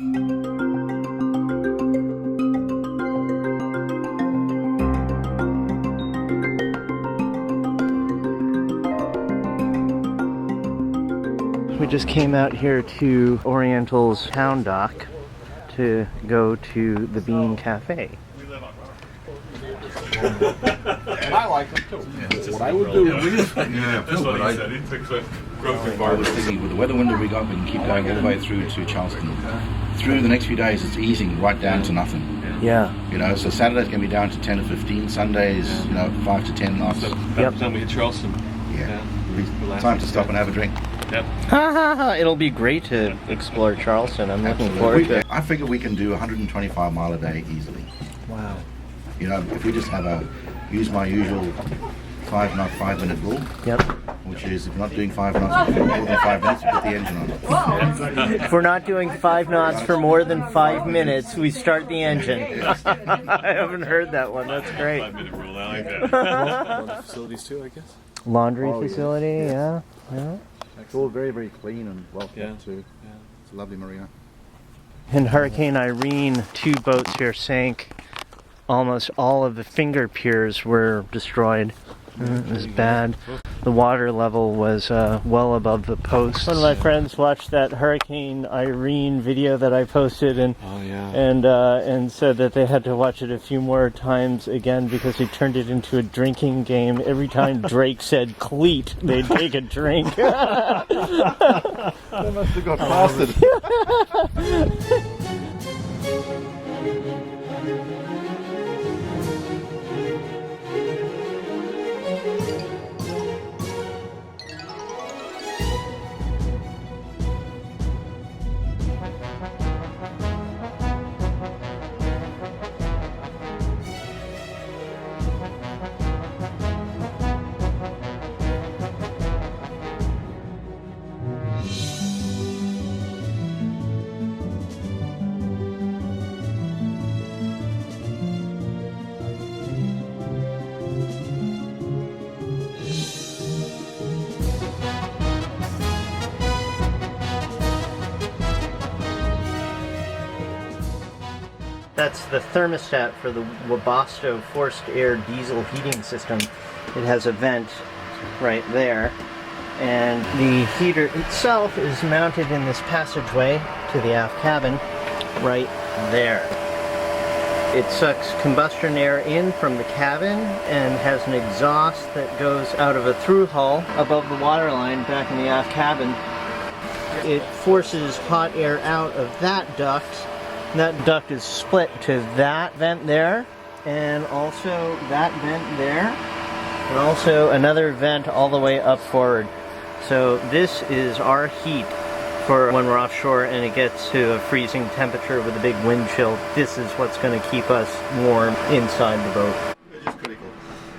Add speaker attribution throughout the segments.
Speaker 1: We just came out here to Oriental's town dock to go to the Bean Cafe.
Speaker 2: I like them too. Yeah, what I would do is
Speaker 3: that's what I said. He thinks a grocery bar.
Speaker 2: I was thinking with the weather window we got, we can keep going all the way through to Charleston. Through the next few days, it's easing right down to nothing.
Speaker 1: Yeah.
Speaker 2: You know, so Saturday's going to be down to 10 to 15. Sundays, you know, 5 to 10 knots.
Speaker 3: By the time we hit Charleston.
Speaker 2: Yeah. Time to stop and have a drink.
Speaker 1: Yep. It'll be great to explore Charleston. I'm looking forward to it.
Speaker 2: I figure we can do 125 mile a day easily.
Speaker 1: Wow.
Speaker 2: You know, if we just have use my usual 5 knot 5 minute rule.
Speaker 1: Yep.
Speaker 2: Which is, if you're not doing 5 knots for more than 5 minutes, you put the engine on.
Speaker 1: If we're not doing 5 knots for more than 5 minutes, we start the engine. I haven't heard that one. That's great.
Speaker 3: 5 minute rule. I like that.
Speaker 4: Facilities too, I guess.
Speaker 1: Laundry facility, yeah.
Speaker 2: It's all very, very clean and well kept too.
Speaker 4: Yeah.
Speaker 2: It's a lovely marina.
Speaker 1: In Hurricane Irene, 2 boats here sank. Almost all of the finger piers were destroyed. It was bad. The water level was well above the posts. One of my friends watched that Hurricane Irene video that I posted and said that they had to watch it a few more times again because they turned it into a drinking game. Every time Drake said cleat, they'd take a drink.
Speaker 2: They must have got blasted.
Speaker 1: That's the thermostat for the Webasto forced air diesel heating system. It has a vent right there, and the heater itself is mounted in this passageway to the aft cabin right there. It sucks combustion air in from the cabin and has an exhaust that goes out of a through hull above the waterline back in the aft cabin. It forces hot air out of that duct. That duct is split to that vent there, and also that vent there, and also another vent all the way up forward. So this is our heat for when we're offshore and it gets to a freezing temperature with a big wind chill. This is what's going to keep us warm inside the boat.
Speaker 2: It is critical.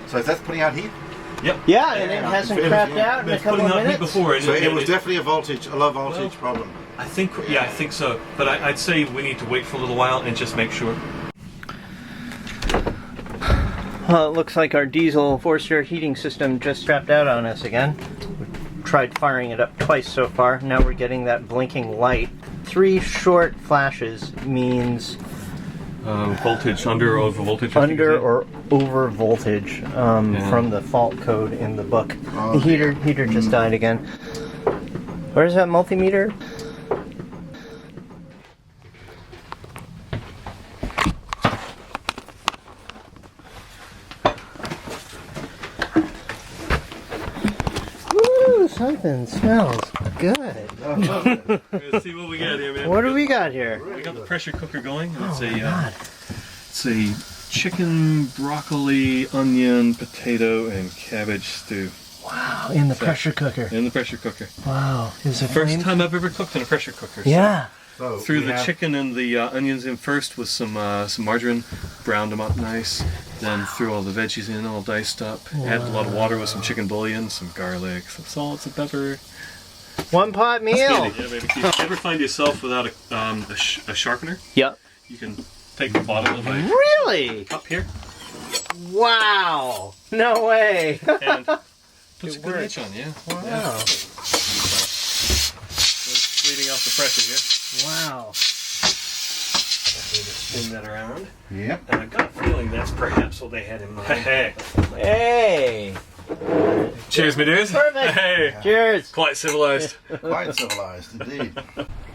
Speaker 2: So is that putting out heat?
Speaker 3: Yep.
Speaker 1: Yeah, and it hasn't crapped out in a couple of minutes.
Speaker 3: Before,
Speaker 2: so it was definitely a low voltage problem.
Speaker 3: I think so. But I'd say we need to wait for a little while and just make sure.
Speaker 1: Well, it looks like our diesel forced air heating system just crapped out on us again. We've tried firing it up twice so far. Now we're getting that blinking light. 3 short flashes means
Speaker 3: voltage, under or over voltage.
Speaker 1: Under or over voltage from the fault code in the book. The heater just died again. Where's that multimeter? Ooh, something smells good.
Speaker 3: Let's see what we got here, man.
Speaker 1: What do we got here?
Speaker 3: We got the pressure cooker going. It's a chicken, broccoli, onion, potato, and cabbage stew.
Speaker 1: Wow, in the pressure cooker.
Speaker 3: In the pressure cooker.
Speaker 1: Wow. Is it
Speaker 3: first time I've ever cooked in a pressure cooker.
Speaker 1: Yeah.
Speaker 2: So
Speaker 3: threw the chicken and the onions in first with some margarine, browned them up nice, then threw all the veggies in, all diced up, added a lot of water with some chicken bouillon, some garlic, some salt, some pepper.
Speaker 1: One pot meal.
Speaker 3: Yeah, baby. If you ever find yourself without a sharpener,
Speaker 1: yep,
Speaker 3: you can take the bottom of a
Speaker 1: really
Speaker 3: cup here.
Speaker 1: Wow. No way.
Speaker 3: And puts a good edge on, yeah.
Speaker 1: Wow.
Speaker 3: Yeah. It's leading off the pressure here.
Speaker 1: Wow.
Speaker 3: spin that around.
Speaker 2: Yep.
Speaker 3: And I've got a feeling that's perhaps what they had in mind. Hey.
Speaker 1: Hey!
Speaker 3: Cheers, my dudes.
Speaker 1: Perfect.
Speaker 3: Hey.
Speaker 1: Cheers!
Speaker 3: Quite civilized.
Speaker 2: Quite civilized, indeed.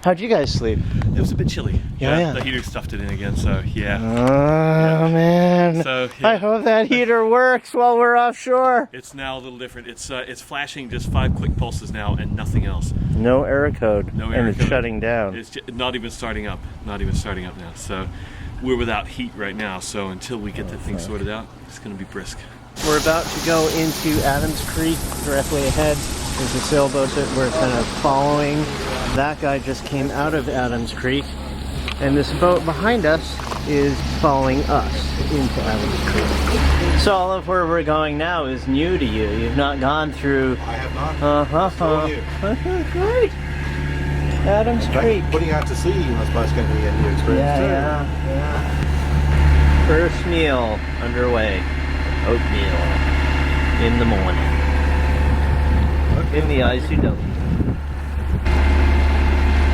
Speaker 1: How'd you guys sleep?
Speaker 3: It was a bit chilly.
Speaker 1: Yeah.
Speaker 3: The heater stuffed it in again, so yeah.
Speaker 1: Oh, man.
Speaker 3: So yeah.
Speaker 1: I hope that heater works while we're offshore.
Speaker 3: It's now a little different. It's flashing just 5 quick pulses now and nothing else.
Speaker 1: No error code.
Speaker 3: No
Speaker 1: and
Speaker 3: error
Speaker 1: it's
Speaker 3: code.
Speaker 1: shutting down.
Speaker 3: It's not even starting up. Not even starting up now. So we're without heat right now. So until we get the thing sorted out, it's going to be brisk.
Speaker 1: We're about to go into Adams Creek. Directly ahead is a sailboat that we're kind of following. That guy just came out of Adams Creek, and this boat behind us is following us into Adams Creek. So all of where we're going now is new to you. You've not gone through.
Speaker 2: I have not.
Speaker 1: Great. Adams Creek.
Speaker 2: Putting out to sea, I suppose, going to be a new experience too.
Speaker 1: Yeah. First meal underway. Oatmeal in the morning. In the ICW.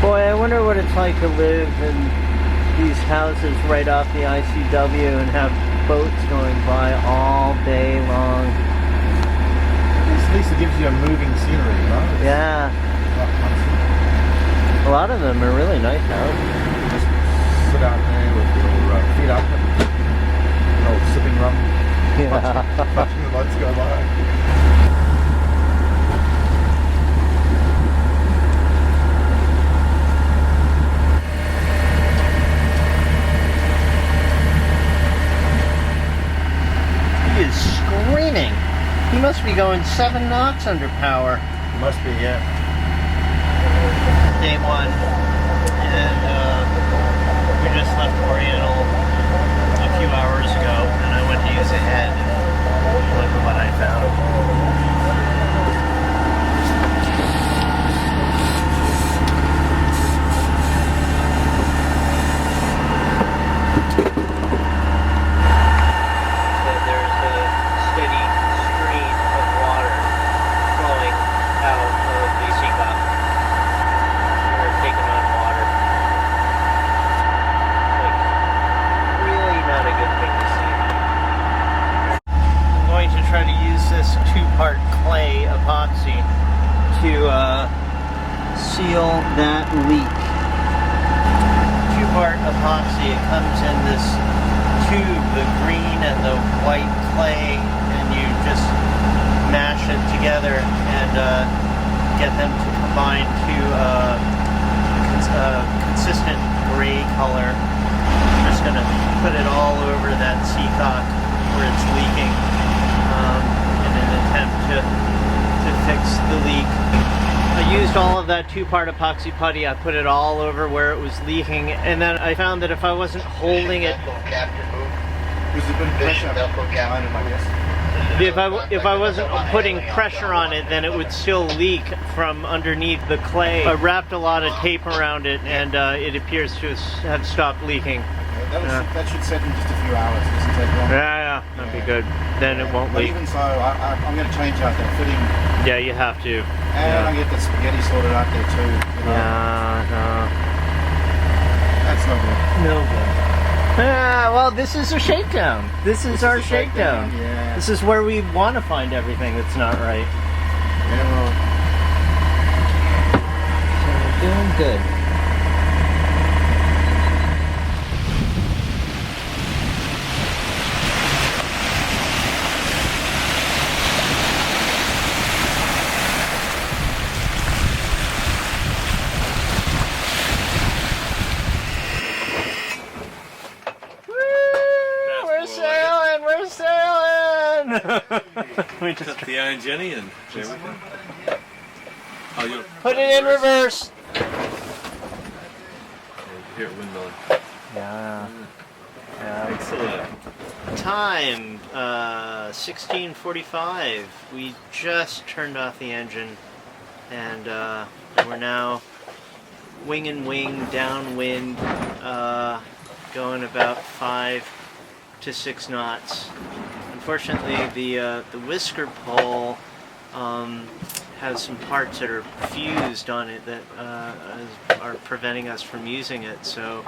Speaker 1: Boy, I wonder what it's like to live in these houses right off the ICW and have boats going by all day long.
Speaker 2: At least it gives you a moving scenery, right?
Speaker 1: Yeah. A lot of them are really nice houses.
Speaker 2: Just sit out there with your feet up and old sipping rum.
Speaker 1: Yeah.
Speaker 2: Watching the lights go by.
Speaker 1: He is screaming. He must be going 7 knots under power.
Speaker 2: Must be, yeah.
Speaker 1: Day 1. And we just left Oriental a few hours ago, and I went to use a head, and look at what I found. There's a steady stream of water flowing out of the seacock. We're taking on water. Like, really not a good thing to see. I'm going to try to use this 2-part clay epoxy to seal that leak. 2-part epoxy, it comes in this tube, the green and the white clay, and you just mash it together and get them to combine to a consistent gray color. I'm just going to put it all over that seacock where it's leaking in an attempt to fix the leak. I used all of that 2-part epoxy putty. I put it all over where it was leaking, and then I found that if I wasn't holding it, if I wasn't putting pressure on it, then it would still leak from underneath the clay. I wrapped a lot of tape around it, and it appears to have stopped leaking.
Speaker 2: That should set in just a few hours. It doesn't take long.
Speaker 1: Yeah, that'd be good. Then it won't
Speaker 2: But
Speaker 1: leak.
Speaker 2: even so, I'm going to change out that fitting.
Speaker 1: Yeah, you have to.
Speaker 2: And I'll get the spaghetti sorted out there too. You know?
Speaker 1: Yeah,
Speaker 2: That's no good.
Speaker 1: no good. Well, this is a shakedown. This is our shakedown.
Speaker 2: Yeah.
Speaker 1: This is where we want to find everything that's not right.
Speaker 2: Yeah, well.
Speaker 1: So we're doing good. We're sailing! We just
Speaker 3: Cut the iron Jenny and there we go. Oh, you
Speaker 1: put it in reverse.
Speaker 3: hear it windmilling.
Speaker 1: Yeah.
Speaker 3: Excellent.
Speaker 1: Time 16:45. We just turned off the engine, and we're now wing and wing downwind, going about 5 to 6 knots. Unfortunately, the whisker pole has some parts that are fused on it that are preventing us from using it. So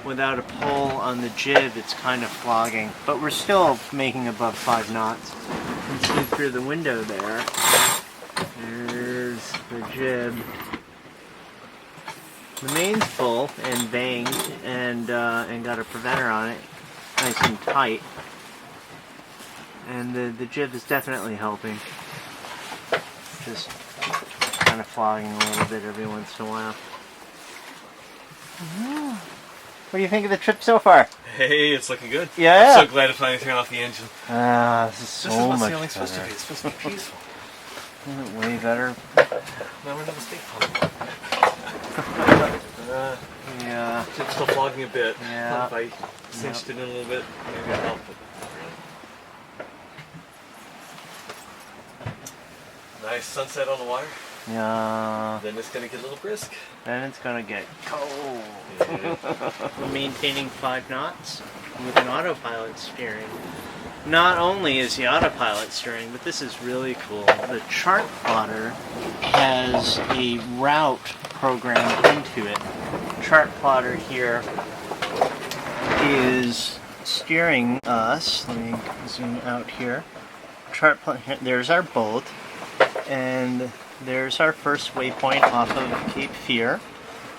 Speaker 1: Without a pull on the jib, it's kind of flogging, but we're still making above 5 knots. You can see through the window there. There's the jib. The main's full and banged, and got a preventer on it, nice and tight. And the jib is definitely helping. Just kind of flogging a little bit every once in a while. What do you think of the trip so far?
Speaker 3: Hey, it's looking good.
Speaker 1: Yeah.
Speaker 3: I'm so glad to finally turn off the engine.
Speaker 1: This is so
Speaker 3: This is what
Speaker 1: much
Speaker 3: sailing's
Speaker 1: better.
Speaker 3: supposed to be. It's supposed to be peaceful.
Speaker 1: Isn't it way better?
Speaker 3: Now we're in the mistake pump.
Speaker 1: Yeah.
Speaker 3: It's still flogging a bit.
Speaker 1: Yeah.
Speaker 3: If I cinched it in a little bit, maybe it'll help. Nice sunset on the water.
Speaker 1: Yeah.
Speaker 3: Then it's gonna get a little brisk.
Speaker 1: Then it's gonna get cold.
Speaker 3: Yeah.
Speaker 1: We're maintaining 5 knots with an autopilot steering. Not only is the autopilot steering, but this is really cool. The chart plotter has a route programmed into it. Chart plotter here is steering us. Let me zoom out here. Chart plotter. There's our boat, and there's our first waypoint off of Cape Fear,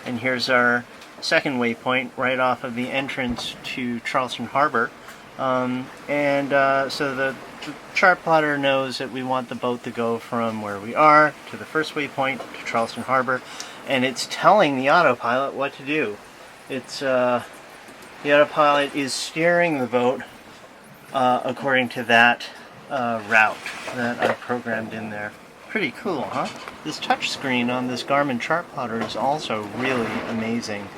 Speaker 1: and here's our second waypoint right off of the entrance to Charleston Harbor. So the chart plotter knows that we want the boat to go from where we are to the first waypoint to Charleston Harbor, and it's telling the autopilot what to do. It's the autopilot is steering the boat according to that route that I programmed in there. Pretty cool, huh? This touch screen on this Garmin chart plotter is also really amazing.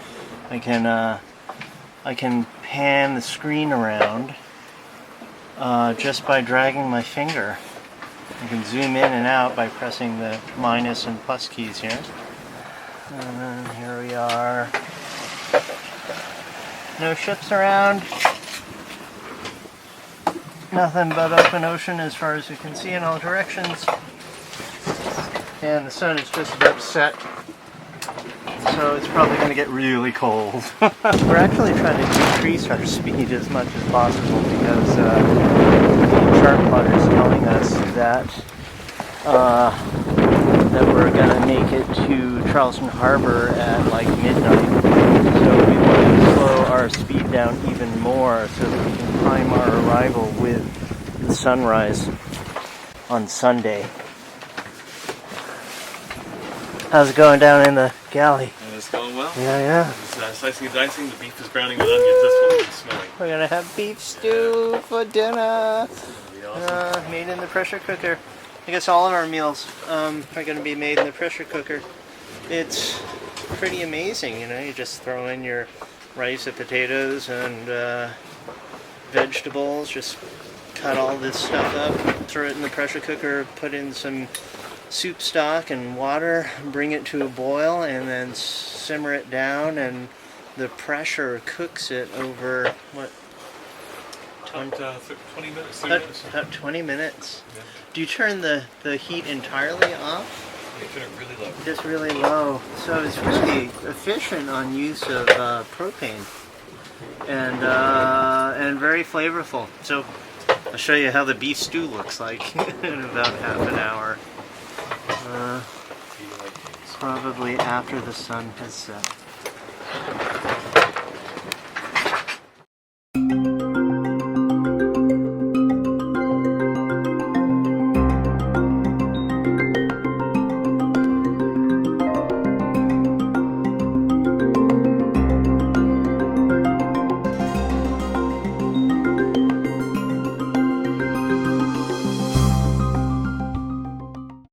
Speaker 1: I can pan the screen around just by dragging my finger. I can zoom in and out by pressing the minus and plus keys here. And then here we are. No ships around. Nothing but open ocean as far as we can see in all directions. And the sun is just about set, so it's probably going to get really cold. We're actually trying to decrease our speed as much as possible because the chart plotter is telling us that we're going to make it to Charleston Harbor at like midnight. So we want to slow our speed down even more so that we can time our arrival with the sunrise on Sunday. How's it going down in the galley?
Speaker 3: It's going well.
Speaker 1: Yeah.
Speaker 3: It's slicing and dicing. The beef is browning with onions. That's what we're smelling.
Speaker 1: We're gonna have beef stew for dinner.
Speaker 3: That'll be awesome.
Speaker 1: Made in the pressure cooker. I guess all of our meals are gonna be made in the pressure cooker. It's pretty amazing, you know. You just throw in your rice and potatoes and vegetables. Just cut all this stuff up, throw it in the pressure cooker, put in some soup stock and water, bring it to a boil, and then simmer it down, and the pressure cooks it over, what?
Speaker 3: 20 minutes, 30 minutes.
Speaker 1: About 20 minutes.
Speaker 3: Yeah.
Speaker 1: Do you turn the heat entirely off?
Speaker 3: You turn it really low.
Speaker 1: Just really low. So it's really efficient on use of propane, and very flavorful. So I'll show you how the beef stew looks like in about half an hour. Probably after the sun has set.